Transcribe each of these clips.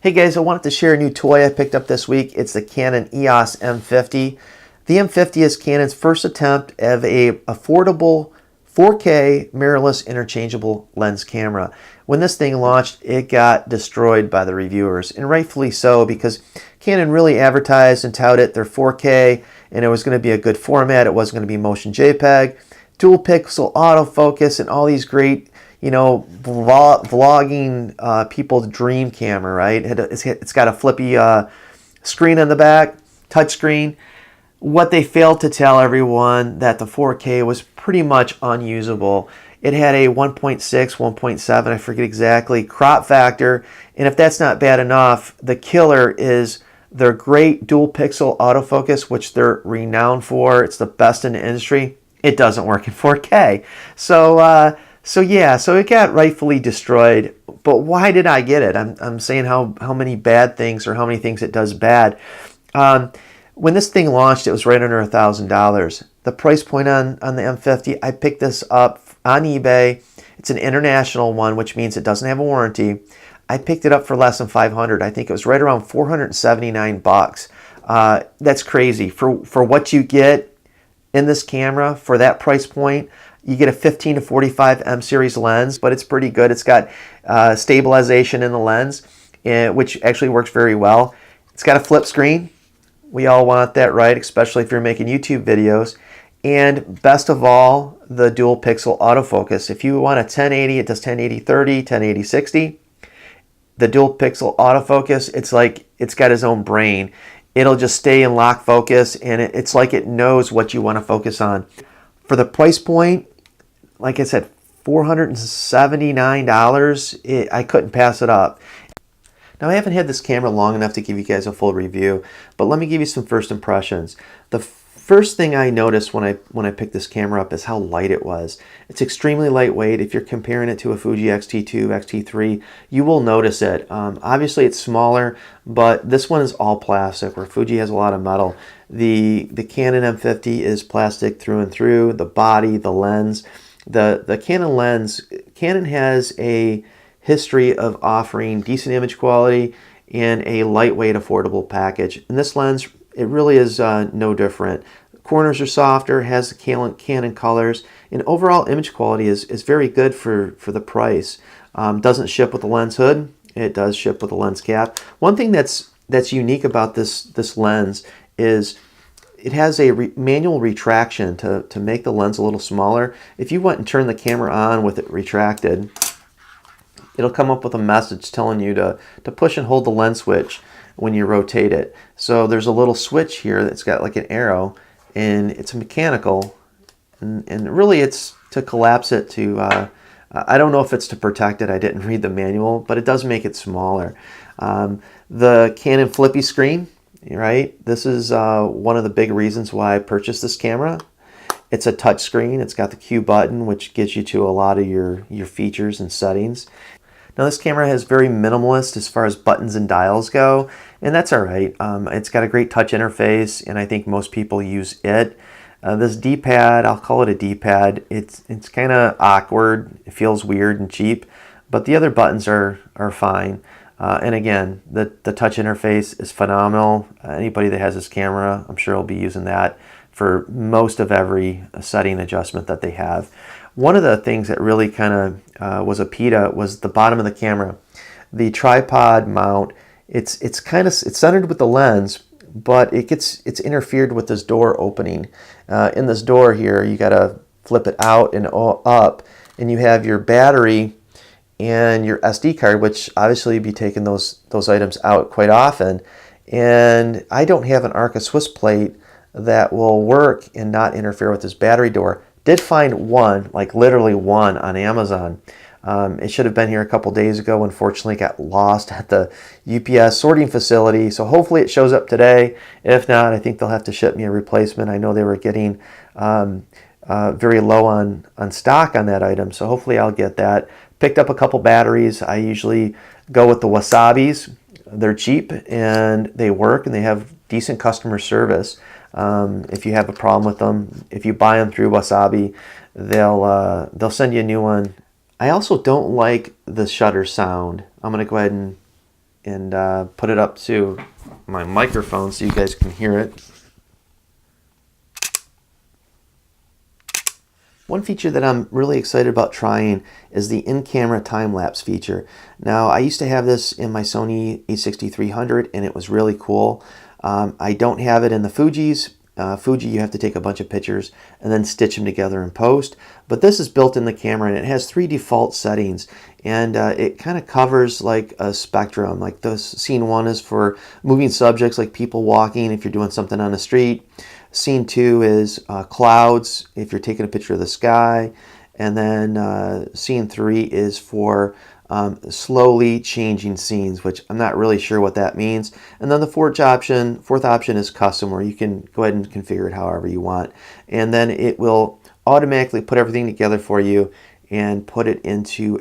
Hey guys, I wanted to share a new toy I picked up this week. It's the Canon EOS M50. The M50 is Canon's first attempt of a affordable 4K mirrorless interchangeable lens camera. When this thing launched, it got destroyed by the reviewers, and rightfully so, because Canon really advertised and touted their 4K, and it was going to be a good format. It wasn't going to be motion JPEG, dual pixel autofocus, and all these great vlogging people's dream camera, right? It's got a flippy screen on the back, touch screen. What they failed to tell everyone that the 4K was pretty much unusable. It had a 1.6, 1.7, I forget exactly, crop factor. And if that's not bad enough, the killer is their great dual pixel autofocus, which they're renowned for. It's the best in the industry. It doesn't work in 4K. So it got rightfully destroyed. But why did I get it? I'm saying how many bad things, or how many things it does bad. When this thing launched, it was right under $1,000. The price point on the M50, I picked this up on eBay. It's an international one, which means it doesn't have a warranty. I picked it up for less than $500. I think it was right around 479 bucks. That's crazy for what you get in this camera for that price point. You get a 15 to 45 M series lens, but it's pretty good. It's got stabilization in the lens, which actually works very well. It's got a flip screen. We all want that, right? Especially if you're making YouTube videos. And best of all, the dual pixel autofocus. If you want a 1080, it does 1080-30, 1080-60. The dual pixel autofocus, it's like it's got its own brain. It'll just stay in lock focus, and it's like it knows what you want to focus on. For the price point, like I said, $479, I couldn't pass it up. Now, I haven't had this camera long enough to give you guys a full review, but let me give you some first impressions. The first thing I noticed when I picked this camera up is how light it was. It's extremely lightweight. If you're comparing it to a Fuji X-T2, X-T3, you will notice it. Obviously, it's smaller, but this one is all plastic, where Fuji has a lot of metal. The Canon M50 is plastic through and through, the body, the lens. The Canon lens, Canon has a history of offering decent image quality and a lightweight, affordable package. And this lens, it really is no different. Corners are softer, has the Canon colors, and overall image quality is very good for the price. Doesn't ship with the lens hood. It does ship with a lens cap. One thing that's unique about this lens is it has a manual retraction to make the lens a little smaller. If you went and turned the camera on with it retracted, it'll come up with a message telling you to push and hold the lens switch when you rotate it. So there's a little switch here that's got like an arrow, and it's mechanical, and really it's to collapse it to, I don't know if it's to protect it, I didn't read the manual, but it does make it smaller. The Canon flippy screen, right? This is one of the big reasons why I purchased this camera. It's a touch screen. It's got the Q button, which gets you to a lot of your features and settings. Now, this camera is very minimalist as far as buttons and dials go, and that's all right. It's got a great touch interface, and I think most people use it. This D-pad, I'll call it a D-pad. It's kind of awkward. It feels weird and cheap, but the other buttons are fine. And again, the touch interface is phenomenal. Anybody that has this camera, I'm sure will be using that for most of every setting adjustment that they have. One of the things that really kind of was a PETA was the bottom of the camera. The tripod mount, it's centered with the lens, but it's interfered with this door opening. In this door here, you gotta flip it out and up, and you have your battery and your SD card, which obviously you'd be taking those items out quite often. And I don't have an Arca Swiss plate that will work and not interfere with this battery door. Did find one, like literally one, on Amazon. It should have been here a couple days ago. Unfortunately, it got lost at the UPS sorting facility. So hopefully it shows up today. If not, I think they'll have to ship me a replacement. I know they were getting very low on stock on that item. So hopefully I'll get that. Picked up a couple batteries. I usually go with the Wasabis. They're cheap and they work, and they have decent customer service. If you have a problem with them, if you buy them through Wasabi, they'll send you a new one. I also don't like the shutter sound. I'm going to go ahead and and put it up to my microphone so you guys can hear it. One feature that I'm really excited about trying is the in-camera time-lapse feature. Now, I used to have this in my Sony a6300 and it was really cool. I don't have it in the Fuji's. Fuji, you have to take a bunch of pictures and then stitch them together in post. But this is built in the camera and it has 3 default settings. And it kind of covers like a spectrum. Like the scene 1 is for moving subjects like people walking if you're doing something on the street. Scene 2 is clouds if you're taking a picture of the sky. And then scene 3 is for slowly changing scenes, which I'm not really sure what that means. And then the fourth option is custom, where you can go ahead and configure it however you want. And then it will automatically put everything together for you and put it into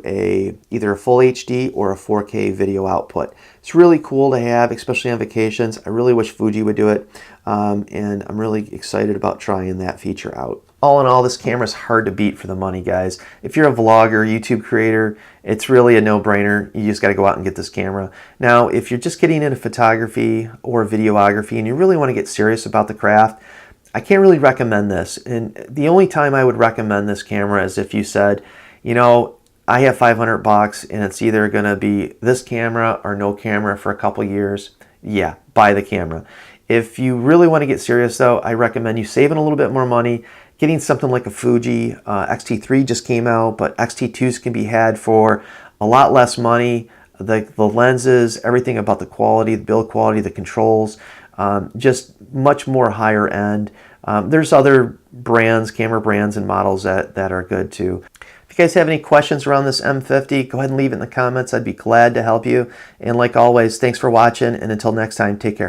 either a full HD or a 4K video output. It's really cool to have, especially on vacations. I really wish Fuji would do it, and I'm really excited about trying that feature out. All in all, this camera is hard to beat for the money, guys. If you're a vlogger, YouTube creator, it's really a no-brainer. You just got to go out and get this camera. Now, if you're just getting into photography or videography and you really want to get serious about the craft, I can't really recommend this. And the only time I would recommend this camera is if you said, you know, I have $500 and it's either going to be this camera or no camera for a couple years. Yeah, buy the camera. If you really want to get serious though, I recommend you saving a little bit more money, getting something like a Fuji. X-T3 just came out, but X-T2s can be had for a lot less money. The lenses, everything about the quality, the build quality, the controls, just much more higher end. There's other brands, camera brands and models that are good too. If you guys have any questions around this M50, go ahead and leave it in the comments. I'd be glad to help you. And like always, thanks for watching, and until next time, take care.